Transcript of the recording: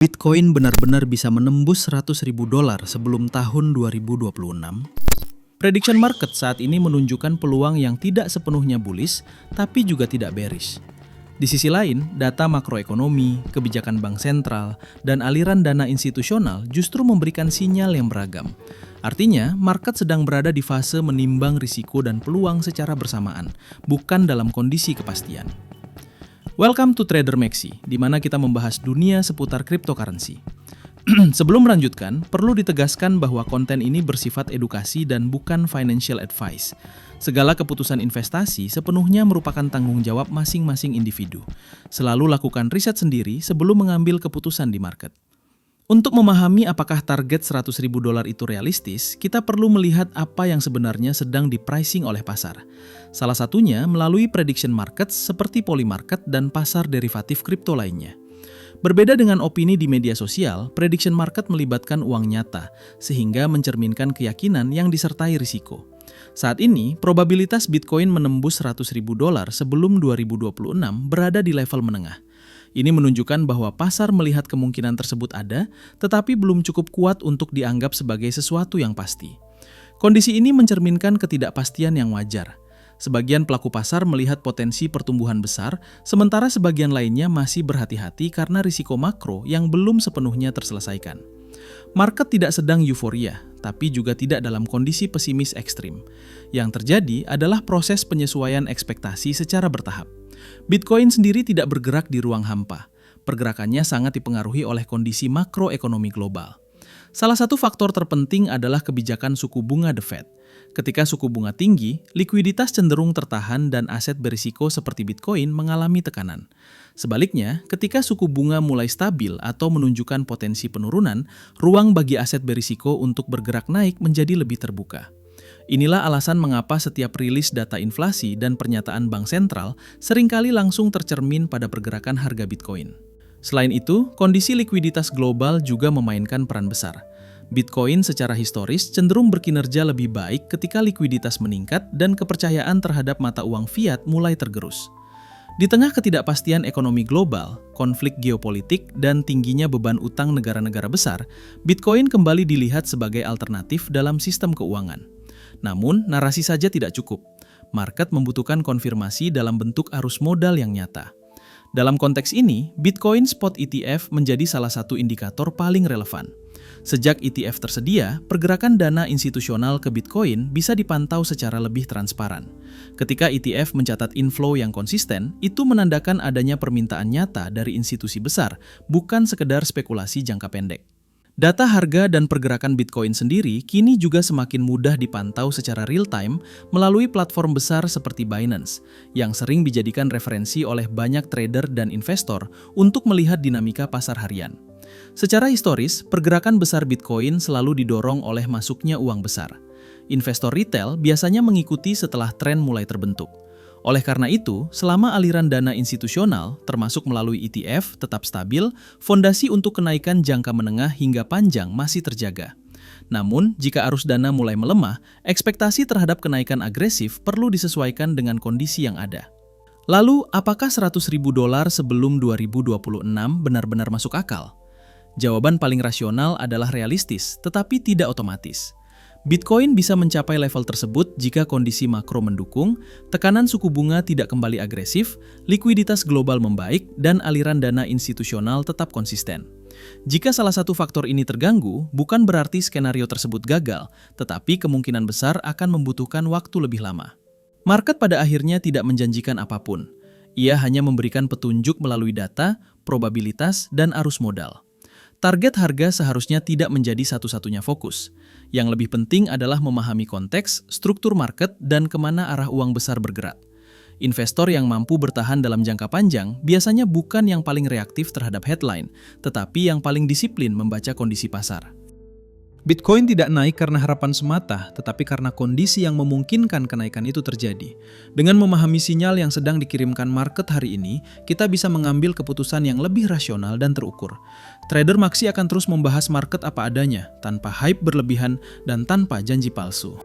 Bitcoin benar-benar bisa menembus $100.000 sebelum tahun 2026? Prediction market saat ini menunjukkan peluang yang tidak sepenuhnya bullish, tapi juga tidak bearish. Di sisi lain, data makroekonomi, kebijakan bank sentral, dan aliran dana institusional justru memberikan sinyal yang beragam. Artinya, market sedang berada di fase menimbang risiko dan peluang secara bersamaan, bukan dalam kondisi kepastian. Welcome to Trader Maxi, di mana kita membahas dunia seputar cryptocurrency. Sebelum melanjutkan, perlu ditegaskan bahwa konten ini bersifat edukasi dan bukan financial advice. Segala keputusan investasi sepenuhnya merupakan tanggung jawab masing-masing individu. Selalu lakukan riset sendiri sebelum mengambil keputusan di market. Untuk memahami apakah target $100.000 itu realistis, kita perlu melihat apa yang sebenarnya sedang di-pricing oleh pasar. Salah satunya melalui prediction markets seperti Polymarket dan pasar derivatif kripto lainnya. Berbeda dengan opini di media sosial, prediction market melibatkan uang nyata, sehingga mencerminkan keyakinan yang disertai risiko. Saat ini, probabilitas Bitcoin menembus $100.000 sebelum 2026 berada di level menengah. Ini menunjukkan bahwa pasar melihat kemungkinan tersebut ada, tetapi belum cukup kuat untuk dianggap sebagai sesuatu yang pasti. Kondisi ini mencerminkan ketidakpastian yang wajar. Sebagian pelaku pasar melihat potensi pertumbuhan besar, sementara sebagian lainnya masih berhati-hati karena risiko makro yang belum sepenuhnya terselesaikan. Market tidak sedang euforia, tapi juga tidak dalam kondisi pesimis ekstrim. Yang terjadi adalah proses penyesuaian ekspektasi secara bertahap. Bitcoin sendiri tidak bergerak di ruang hampa. Pergerakannya sangat dipengaruhi oleh kondisi makroekonomi global. Salah satu faktor terpenting adalah kebijakan suku bunga The Fed. Ketika suku bunga tinggi, likuiditas cenderung tertahan dan aset berisiko seperti Bitcoin mengalami tekanan. Sebaliknya, ketika suku bunga mulai stabil atau menunjukkan potensi penurunan, ruang bagi aset berisiko untuk bergerak naik menjadi lebih terbuka. Inilah alasan mengapa setiap rilis data inflasi dan pernyataan bank sentral seringkali langsung tercermin pada pergerakan harga Bitcoin. Selain itu, kondisi likuiditas global juga memainkan peran besar. Bitcoin secara historis cenderung berkinerja lebih baik ketika likuiditas meningkat dan kepercayaan terhadap mata uang fiat mulai tergerus. Di tengah ketidakpastian ekonomi global, konflik geopolitik, dan tingginya beban utang negara-negara besar, Bitcoin kembali dilihat sebagai alternatif dalam sistem keuangan. Namun, narasi saja tidak cukup. Market membutuhkan konfirmasi dalam bentuk arus modal yang nyata. Dalam konteks ini, Bitcoin Spot ETF menjadi salah satu indikator paling relevan. Sejak ETF tersedia, pergerakan dana institusional ke Bitcoin bisa dipantau secara lebih transparan. Ketika ETF mencatat inflow yang konsisten, itu menandakan adanya permintaan nyata dari institusi besar, bukan sekedar spekulasi jangka pendek. Data harga dan pergerakan Bitcoin sendiri kini juga semakin mudah dipantau secara real-time melalui platform besar seperti Binance, yang sering dijadikan referensi oleh banyak trader dan investor untuk melihat dinamika pasar harian. Secara historis, pergerakan besar Bitcoin selalu didorong oleh masuknya uang besar. Investor retail biasanya mengikuti setelah tren mulai terbentuk. Oleh karena itu, selama aliran dana institusional, termasuk melalui ETF, tetap stabil, fondasi untuk kenaikan jangka menengah hingga panjang masih terjaga. Namun, jika arus dana mulai melemah, ekspektasi terhadap kenaikan agresif perlu disesuaikan dengan kondisi yang ada. Lalu, apakah $100.000 sebelum 2026 benar-benar masuk akal? Jawaban paling rasional adalah realistis, tetapi tidak otomatis. Bitcoin bisa mencapai level tersebut jika kondisi makro mendukung, tekanan suku bunga tidak kembali agresif, likuiditas global membaik, dan aliran dana institusional tetap konsisten. Jika salah satu faktor ini terganggu, bukan berarti skenario tersebut gagal, tetapi kemungkinan besar akan membutuhkan waktu lebih lama. Market pada akhirnya tidak menjanjikan apapun. Ia hanya memberikan petunjuk melalui data, probabilitas, dan arus modal. Target harga seharusnya tidak menjadi satu-satunya fokus. Yang lebih penting adalah memahami konteks, struktur market, dan kemana arah uang besar bergerak. Investor yang mampu bertahan dalam jangka panjang biasanya bukan yang paling reaktif terhadap headline, tetapi yang paling disiplin membaca kondisi pasar. Bitcoin tidak naik karena harapan semata, tetapi karena kondisi yang memungkinkan kenaikan itu terjadi. Dengan memahami sinyal yang sedang dikirimkan market hari ini, kita bisa mengambil keputusan yang lebih rasional dan terukur. Trader Maxi akan terus membahas market apa adanya, tanpa hype berlebihan dan tanpa janji palsu.